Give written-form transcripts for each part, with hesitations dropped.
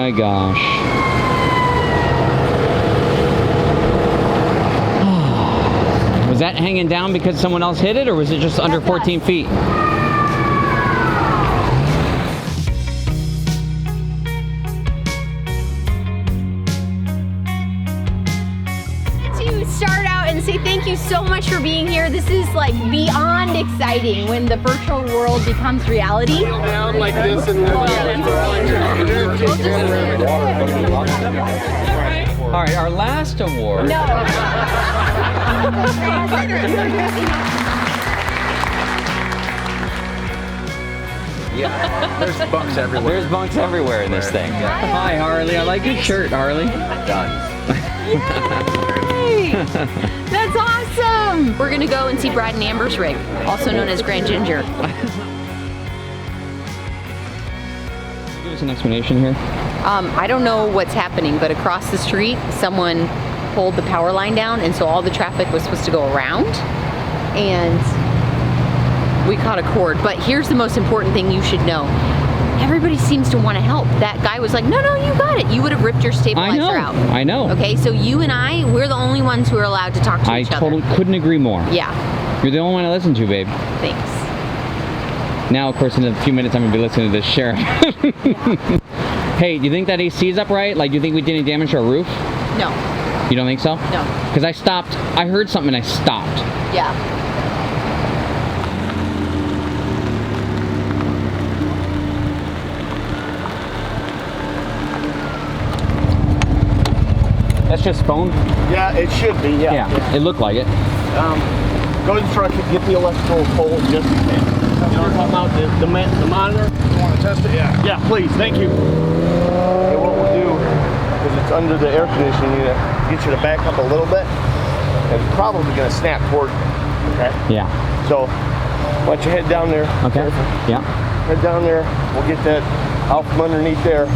my gosh. Was that hanging down because someone else hit it, or was it just under 14 feet? To start out and say thank you so much for being here. This is like beyond exciting when the virtual world becomes reality. Down like this and All right, our last award. No. yeah, there's bunks everywhere. There's bunks everywhere in this thing. Hi, Harley. I like your shirt, Harley. Done. Yay! That's awesome! We're gonna go and see Brad and Amber's rig, also known as Grand Ginger. Give us an explanation here. I don't know what's happening, but across the street, someone pulled the power line down, and so all the traffic was supposed to go around, and we caught a cord. But here's the most important thing you should know. Everybody seems to want to help. That guy was like, no, you got it. You would have ripped your stabilizer out. I know. Okay, so you and we're the only ones who are allowed to talk to each other. I totally couldn't agree more. Yeah. You're the only one I listen to, babe. Thanks. Now, of course, in a few minutes, I'm going to be listening to this sheriff. Hey, do you think that AC is upright? Like, do you think we did any damage to our roof? No. You don't think so? No. Because I stopped. I heard something and I stopped. Yeah. That's just phone? Yeah, it should be, yeah. Yeah, it looked like it. Go to the truck and get the electrical pole just in case. You know what I'm talking about? The monitor? You want to test it? Yeah. Yeah, please, thank you. And what we'll do, because it's under the air conditioning unit, get you to back up a little bit. It's probably going to snap toward you, okay? Yeah. So, why don't you head down there. Okay. Yeah. Head down there, we'll get that out from underneath there.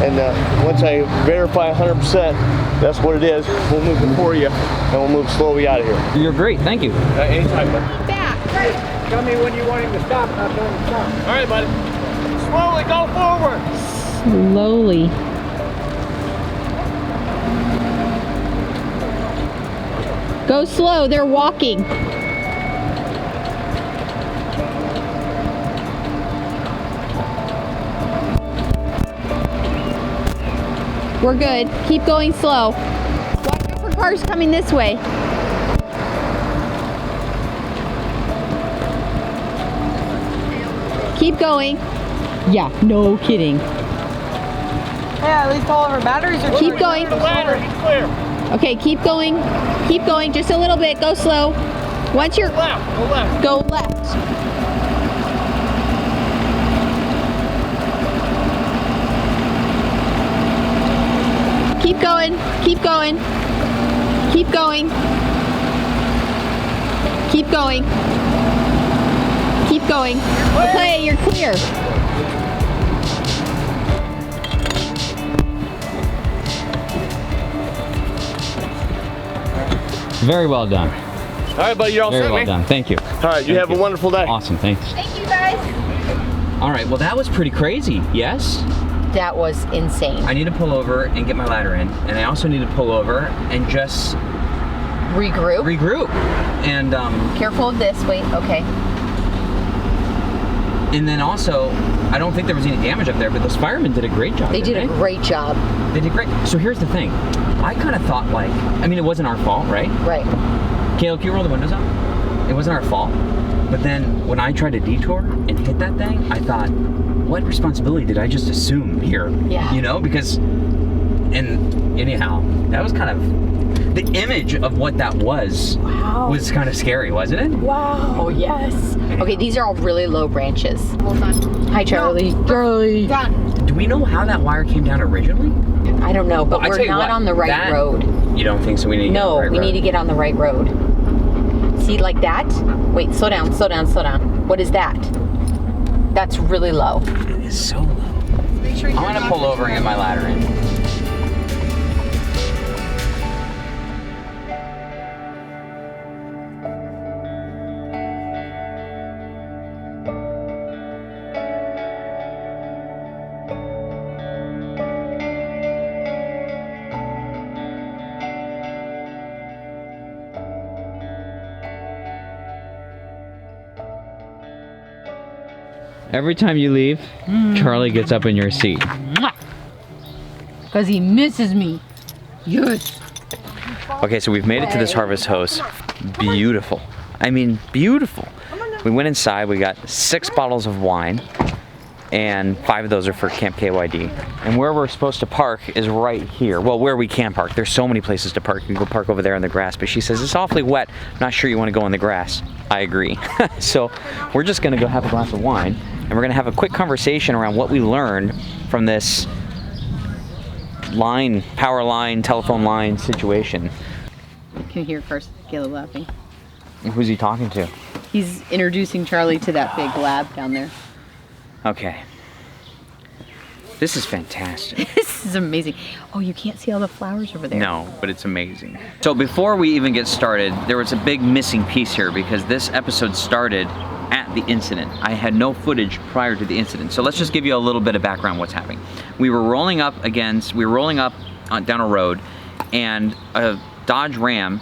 And once I verify 100% that's what it is, we'll move it for you, and we'll move slowly out of here. You're great, thank you. Anytime, bud. Back. Tell me when you want him to stop, and I'll tell him to stop. All right, buddy. Slowly go forward. Slowly. Go slow, they're walking. We're good. Keep going slow. Watch out for cars coming this way. Keep going. Yeah, no kidding. Yeah, at least all of our batteries are Keep going. The ladder, he's clear. Okay, keep going. Keep going. Just a little bit. Go slow. Once you're Left, go left. go left. Keep going. Keep going. Keep going. Keep going. Keep going. Okay, you're clear. Very well done. All right, buddy, you're all Very set, well man. done. Thank you. All right, you have a wonderful day. Awesome, thanks. Thank you, guys. All right, well, that was pretty crazy, yes? That was insane. I need to pull over and get my ladder in, and I also need to pull over and just regroup. And Careful of this. Wait, okay. and then also, I don't think there was any damage up there, but those firemen did a great job. They did didn't a great job. They did great. So here's the thing. I kind of thought like, I mean, it wasn't our fault, right? Right. Caleb, can you roll the windows up? It wasn't our fault. But then when I tried to detour and hit that thing, I thought, what responsibility did I just assume here? Yeah. You know, because, and anyhow, that was kind of, the image of what that was kind of scary, wasn't it? Wow, yes. Okay, these are all really low branches. Hold on. Hi, Charlie. Charlie. Do we know how that wire came down originally? I don't know, but Well, I we're tell you not what, on the right that- road. You don't think so? We need to get on No, the right we road. need to get on the right road. See, like that? Wait, slow down, slow down, slow down. What is that? That's really low. It is so low. Make sure I'm gonna pull over and get my ladder in. Every time you leave, Charlie gets up in your seat. Because he misses me. Yes. Okay, so we've made it to this harvest house. Beautiful. I mean, beautiful. We went inside, we got 6 bottles of wine, and 5 of those are for Camp KYD. And where we're supposed to park is right here. Well, where we can park. There's so many places to park. You can go park over there in the grass, but she says it's awfully wet. I'm not sure you want to go in the grass. I agree. So we're just gonna go have a glass of wine, and we're gonna have a quick conversation around what we learned from this power line, telephone line situation. Can you hear Caleb laughing? Who's he talking to? He's introducing Charlie to that big lab down there. Okay. This is fantastic. This is amazing. Oh, you can't see all the flowers over there. No, but it's amazing. So before we even get started, there was a big missing piece here because this episode started at the incident. I had no footage prior to the incident. So let's just give you a little bit of background what's happening. We were rolling up down a road, and a Dodge Ram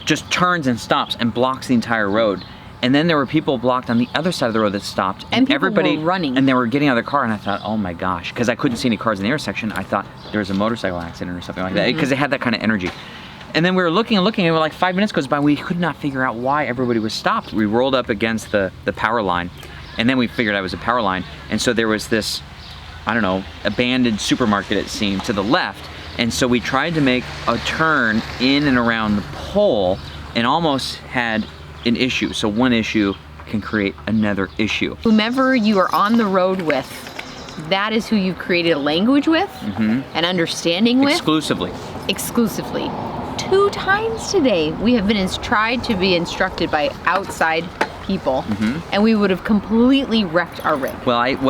just turns and stops and blocks the entire road. And then there were people blocked on the other side of the road that stopped. And people everybody were running. And they were getting out of their car, and I thought, oh my gosh, because I couldn't see any cars in the intersection. I thought there was a motorcycle accident or something like that, because it had that kind of energy. And then we were looking and looking, and like 5 minutes goes by, we could not figure out why everybody was stopped. We rolled up against the power line, and then we figured out it was a power line. And so there was this, I don't know, abandoned supermarket, it seemed, to the left. And so we tried to make a turn in and around the pole and almost had an issue. So one issue can create another issue. Whomever you are on the road with, that is who you've created a language with, an understanding with. Exclusively. 2 times today, we have been tried to be instructed by outside people, and we would have completely wrecked our rig. Well, it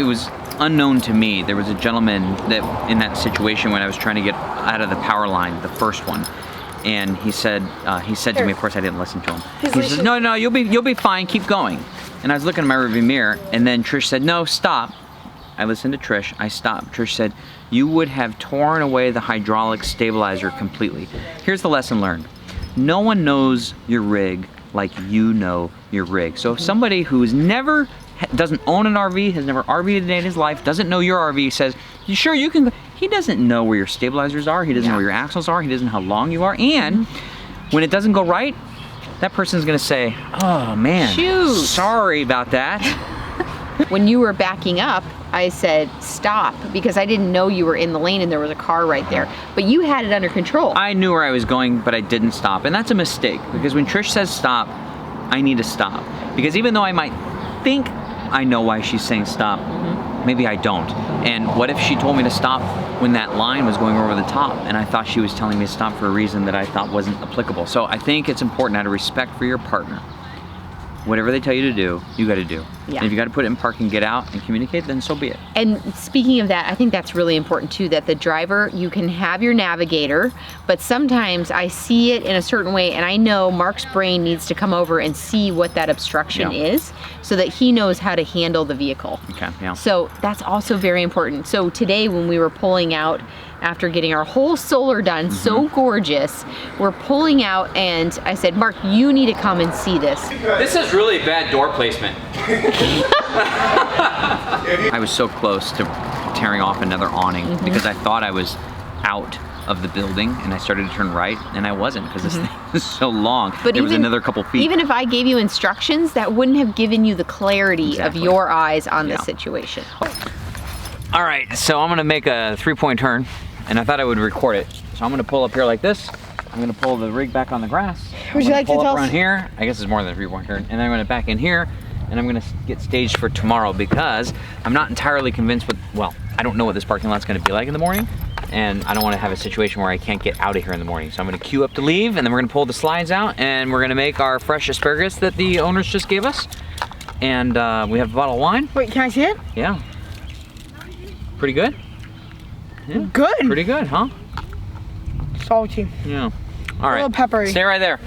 was unknown to me. There was a gentleman that in that situation when I was trying to get out of the power line, the first one, and he said to me, of course I didn't listen to him. He says, no, you'll be fine, keep going. And I was looking in my rearview mirror, and then Trish said, no, stop. I listened to Trish, I stopped. Trish said, you would have torn away the hydraulic stabilizer completely. Here's the lesson learned. No one knows your rig like you know your rig. So if somebody who's doesn't own an RV, has never RV'd a day in his life, doesn't know your RV, says, you sure you can go? He doesn't know where your stabilizers are, he doesn't know where your axles are, he doesn't know how long you are, and when it doesn't go right, that person's gonna say, oh man, shoot, sorry about that. When you were backing up, I said stop because I didn't know you were in the lane and there was a car right there. But you had it under control. I knew where I was going, but I didn't stop. And that's a mistake because when Trish says stop, I need to stop. Because even though I might think I know why she's saying stop, maybe I don't. And what if she told me to stop when that line was going over the top and I thought she was telling me to stop for a reason that I thought wasn't applicable? So I think it's important out of respect for your partner. Whatever they tell you to do, you got to do. Yeah. And if you got to put it in park and get out and communicate, then so be it. And speaking of that, I think that's really important too, that the driver, you can have your navigator, but sometimes I see it in a certain way and I know Mark's brain needs to come over and see what that obstruction is so that he knows how to handle the vehicle. Okay, yeah. So that's also very important. So today when we were pulling out after getting our whole solar done, so gorgeous, we're pulling out and I said, Mark, you need to come and see this. This is really bad door placement. I was so close to tearing off another awning because I thought I was out of the building and I started to turn right and I wasn't because this thing was so long. But there was another couple feet. Even if I gave you instructions, that wouldn't have given you the clarity of your eyes on this situation. All right, so I'm gonna make a 3-point turn and I thought I would record it. So I'm gonna pull up here like this. I'm gonna pull the rig back on the grass. Would you like to pull tell up around us? here? I guess it's more than a 3-point turn. And then I'm gonna back in here and I'm gonna get staged for tomorrow because I'm not entirely convinced I don't know what this parking lot's gonna be like in the morning and I don't wanna have a situation where I can't get out of here in the morning. So I'm gonna queue up to leave and then we're gonna pull the slides out and we're gonna make our fresh asparagus that the owners just gave us. And we have a bottle of wine. Wait, can I see it? Yeah. Pretty good? Yeah. Good. Pretty good, huh? Salty. Yeah. All right. A little peppery. Stay right there.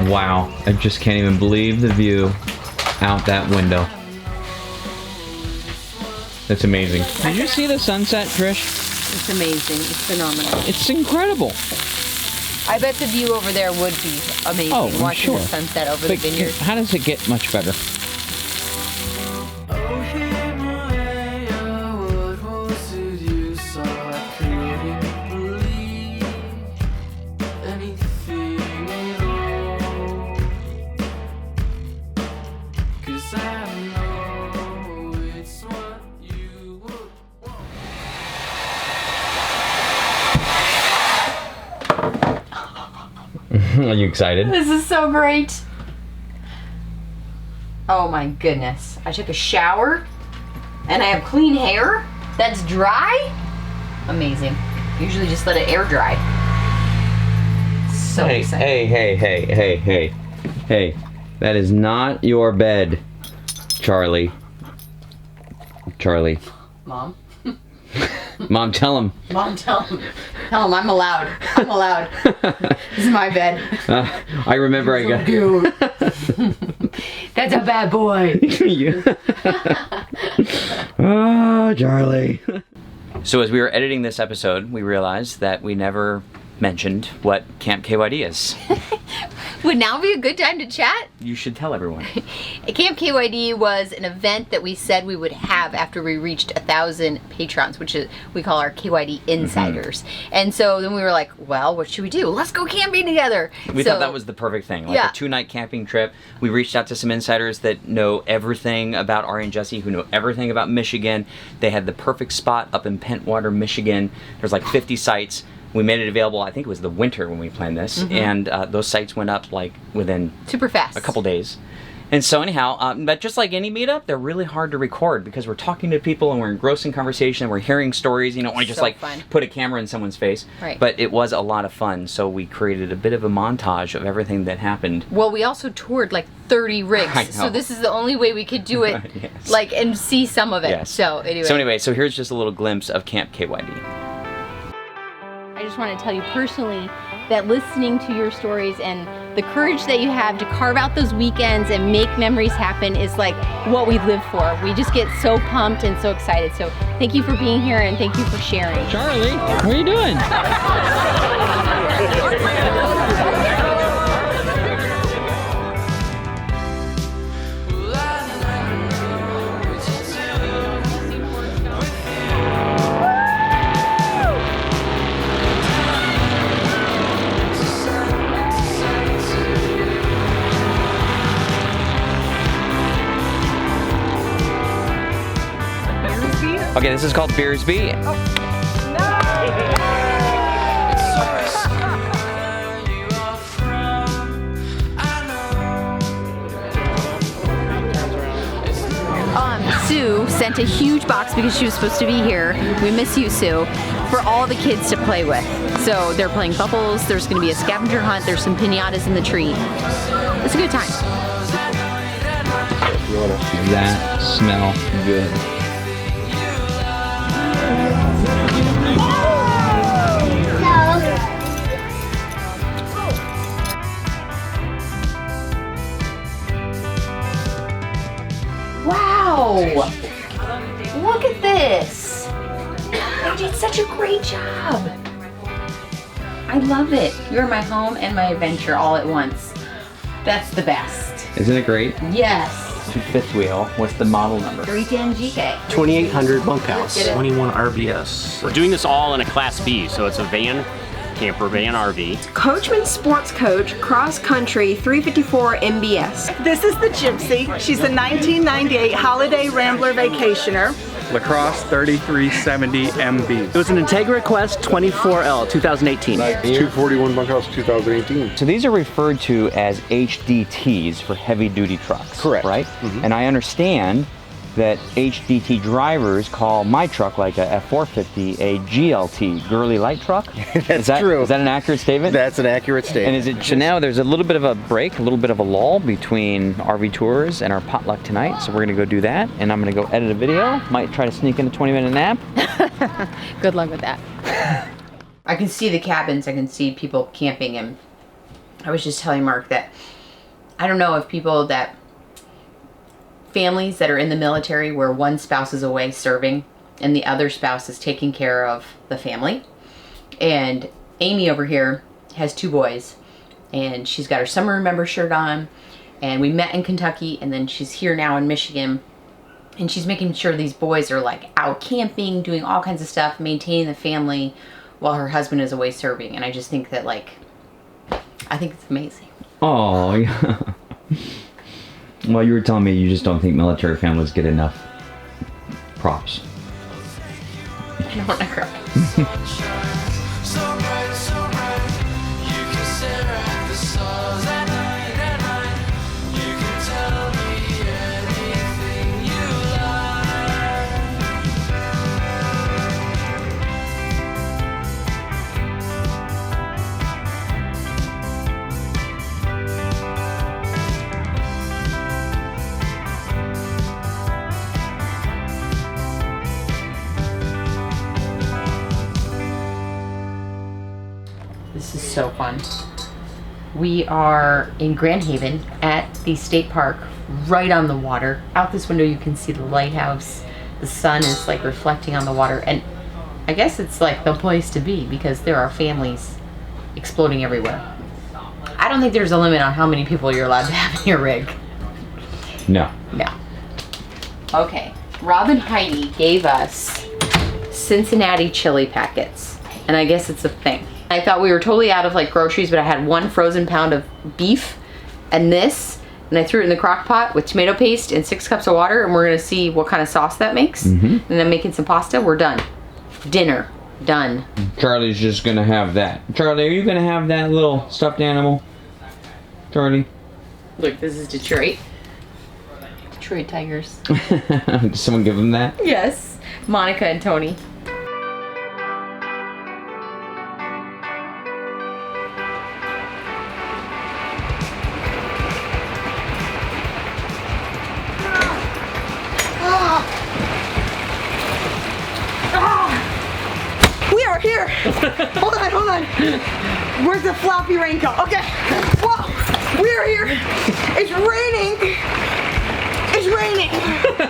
Wow, I just can't even believe the view out that window. That's amazing. Did you see the sunset, Trish? It's amazing. It's phenomenal. It's incredible. I bet the view over there would be amazing. Oh, I'm watching sure. the sunset over But the vineyard. how does it get much better? Are you excited? This is so great. Oh my goodness. I took a shower and I have clean hair that's dry. Amazing. Usually just let it air dry. So excited. Hey. That is not your bed, Charlie. Mom? Mom, tell him. Mom, tell him. Tell him I'm allowed. I'm allowed. This is my bed. I remember I got... Cute. That's a bad boy. Oh, Charlie. So as we were editing this episode, we realized that we never mentioned what Camp KYD is. Would now be a good time to chat? You should tell everyone. Camp KYD was an event that we said we would have after we reached 1,000 patrons, which is we call our KYD Insiders. And so then we were like, well, what should we do? Let's go camping together. We thought that was the perfect thing. Like Yeah. a 2-night camping trip. We reached out to some insiders that know everything about Ari and Jesse, who know everything about Michigan. They had the perfect spot up in Pentwater, Michigan. There's like 50 sites. We made it available, I think it was the winter when we planned this, and those sites went up like within super fast. a couple days. And so anyhow, but just like any meetup, they're really hard to record because we're talking to people and we're engrossed in conversation and we're hearing stories. You don't want to just like fun. put a camera in someone's face. Right. But it was a lot of fun, so we created a bit of a montage of everything that happened. Well, we also toured like 30 rigs, I know. so this is the only way we could do it, Yes. like, and see some of it. Yes. So anyway. So here's just a little glimpse of Camp KYD. I just want to tell you personally that listening to your stories and the courage that you have to carve out those weekends and make memories happen is like what we live for. We just get so pumped and so excited. So thank you for being here and thank you for sharing. Charlie, what are you doing? Okay, this is called Beersby. Sue sent a huge box because she was supposed to be here. We miss you, Sue, for all the kids to play with. So they're playing bubbles, there's gonna be a scavenger hunt, there's some piñatas in the tree. It's a good time. That smell good. Wow! Look at this! They did such a great job! I love it. You're my home and my adventure all at once. That's the best. Isn't it great? Yes. Fifth wheel. What's the model number? 310 GK. 2800 bunkhouse. Get it? 21 RVs. We're doing this all in a Class B, so it's a van, camper van RV. Coachman Sports Coach, Cross Country 354 MBS. This is the Gypsy. She's a 1998 Holiday Rambler Vacationer. Lacrosse 3370 MB. It was an Integra Quest 24L 2018. 241 Bunkhouse 2018. So these are referred to as HDTs for heavy duty trucks. Correct. Right? And I understand that HDT drivers call my truck, like a F450, a GLT, girly light truck. That's true. Is that an accurate statement? That's an accurate statement. And is it, so now there's a little bit of a break, a little bit of a lull between RV tours and our potluck tonight. So we're gonna go do that, and I'm gonna go edit a video. Might try to sneak in a 20-minute nap. Good luck with that. I can see the cabins, I can see people camping, and I was just telling Mark that I don't know if people that, families that are in the military where one spouse is away serving and the other spouse is taking care of the family. And Amy over here has 2 boys and she's got her summer remember shirt on, and we met in Kentucky and then she's here now in Michigan, and she's making sure these boys are like out camping, doing all kinds of stuff, maintaining the family while her husband is away serving. And I just think that, like, I think it's amazing. Oh, yeah. Well, you were telling me you just don't think military families get enough props. I don't want to cry. This is so fun. We are in Grand Haven at the state park, right on the water. Out this window you can see the lighthouse. The sun is like reflecting on the water, and I guess it's like the place to be because there are families exploding everywhere. I don't think there's a limit on how many people you're allowed to have in your rig. No. No. Okay, Rob and Heidi gave us Cincinnati chili packets, and I guess it's a thing. I thought we were totally out of like groceries, but I had 1 frozen pound of beef and this, and I threw it in the crock pot with tomato paste and 6 cups of water, and we're gonna see what kind of sauce that makes. And then making some pasta. We're done. Dinner done. Charlie's just gonna have that. Charlie, are you gonna have that little stuffed animal? Charlie? Look, this is Detroit. Detroit Tigers. Did someone give him that? Yes. Monica and Tony. Here, hold on. Where's the floppy raincoat? Okay, whoa, we're here. It's raining. It's raining.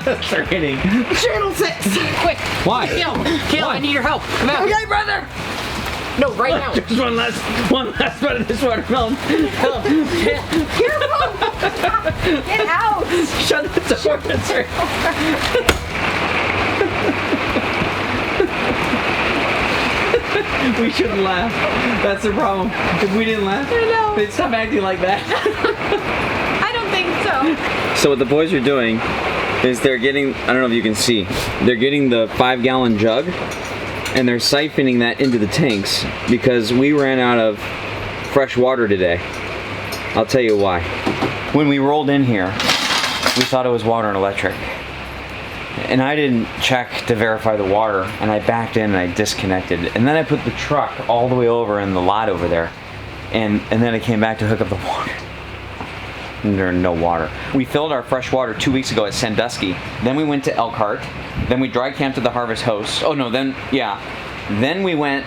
It's raining. Channel 6. Quick. Why? Kill, I need your help. Come out. Okay, brother. No, right now. Just one last bite of this watermelon. Careful. Get out. Shut the door. It's right. We shouldn't laugh. That's the problem. If we didn't laugh, they'd stop acting like that. I don't think so. So what the boys are doing is they're getting, I don't know if you can see, they're getting the 5-gallon jug and they're siphoning that into the tanks because we ran out of fresh water today. I'll tell you why. When we rolled in here, we thought it was water and electric. And I didn't check to verify the water, and I backed in and I disconnected. And then I put the truck all the way over in the lot over there. And then I came back to hook up the water. And there's no water. We filled our fresh water 2 weeks ago at Sandusky. Then we went to Elkhart. Then we dry camped at the Harvest Host. Oh no, then we went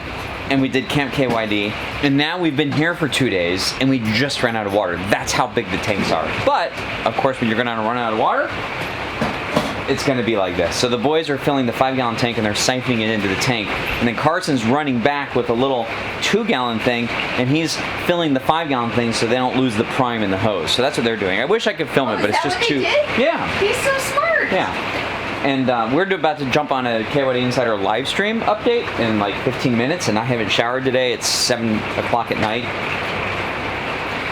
and we did Camp KYD. And now we've been here for 2 days and we just ran out of water. That's how big the tanks are. But, of course, when you're gonna run out of water, it's gonna be like this. So the boys are filling the 5-gallon tank and they're siphoning it into the tank. And then Carson's running back with a little 2-gallon thing and he's filling the 5-gallon thing so they don't lose the prime in the hose. So that's what they're doing. I wish I could film it, but it's just too... Yeah. He's so smart. Yeah. And we're about to jump on a KYD Insider live stream update in like 15 minutes and I haven't showered today. It's 7 o'clock at night.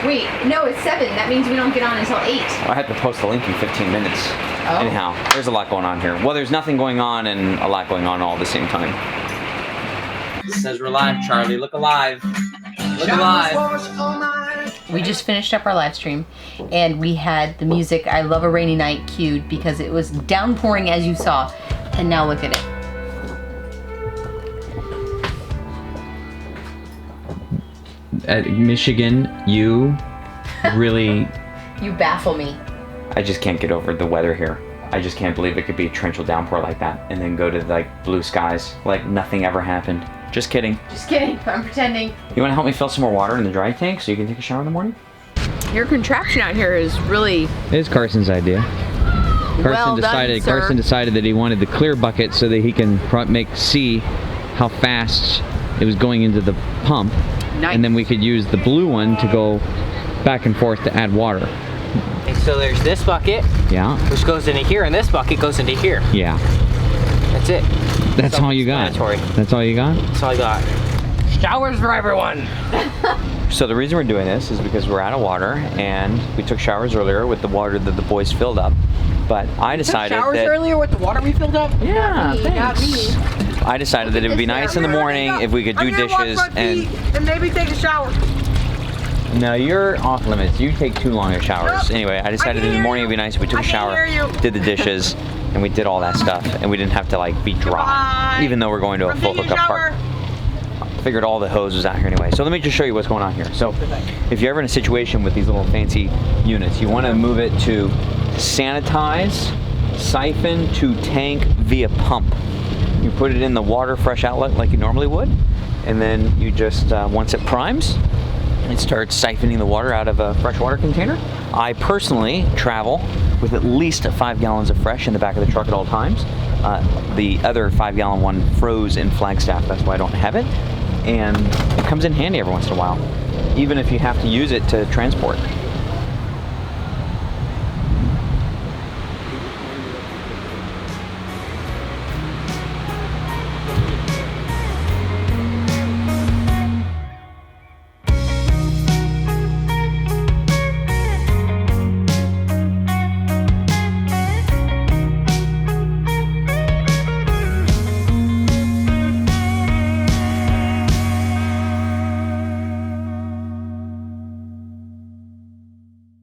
Wait, no, it's 7. That means we don't get on until 8. I have to post the link in 15 minutes. Oh. Anyhow, there's a lot going on here. Well, there's nothing going on and a lot going on all at the same time. It says we're live, Charlie. Look alive. Look alive. We just finished up our live stream and we had the music I Love a Rainy Night queued because it was downpouring as you saw. And now look at it. At Michigan, you really... You baffle me. I just can't get over the weather here. I just can't believe it could be a torrential downpour like that and then go to like blue skies like nothing ever happened. Just kidding. Just kidding. I'm pretending. You want to help me fill some more water in the dry tank so you can take a shower in the morning? Your contraption out here is really It is Carson's idea. well done, sir. Carson decided that he wanted the clear bucket so that he can see how fast it was going into the pump. Nice. And then we could use the blue one to go back and forth to add water. And so there's this bucket, Yeah. which goes into here, and this bucket goes into here. Yeah. That's it. That's all you got. Self-explanatory. That's all you got? That's all I got. Showers for everyone. So the reason we're doing this is because we're out of water, and we took showers earlier with the water that the boys filled up. But I decided Showers that earlier with the water we filled up? yeah, Not me. thanks. I decided that it would be nice in the morning if we could do dishes and maybe take a shower. no, you're off limits. You take too long of showers. Anyway, I decided in the morning it'd be nice if we took a shower, did the dishes, and we did all that stuff, and we didn't have to like be dry, even though we're going to a full hookup park. Figured all the hose was out here anyway. So let me just show you what's going on here. So if you're ever in a situation with these little fancy units, you want to move it to sanitize, siphon to tank via pump. You put it in the water fresh outlet like you normally would, and then you just, once it primes, it starts siphoning the water out of a freshwater container. I personally travel with at least 5 gallons of fresh in the back of the truck at all times. The other 5-gallon one froze in Flagstaff, that's why I don't have it. And it comes in handy every once in a while, even if you have to use it to transport.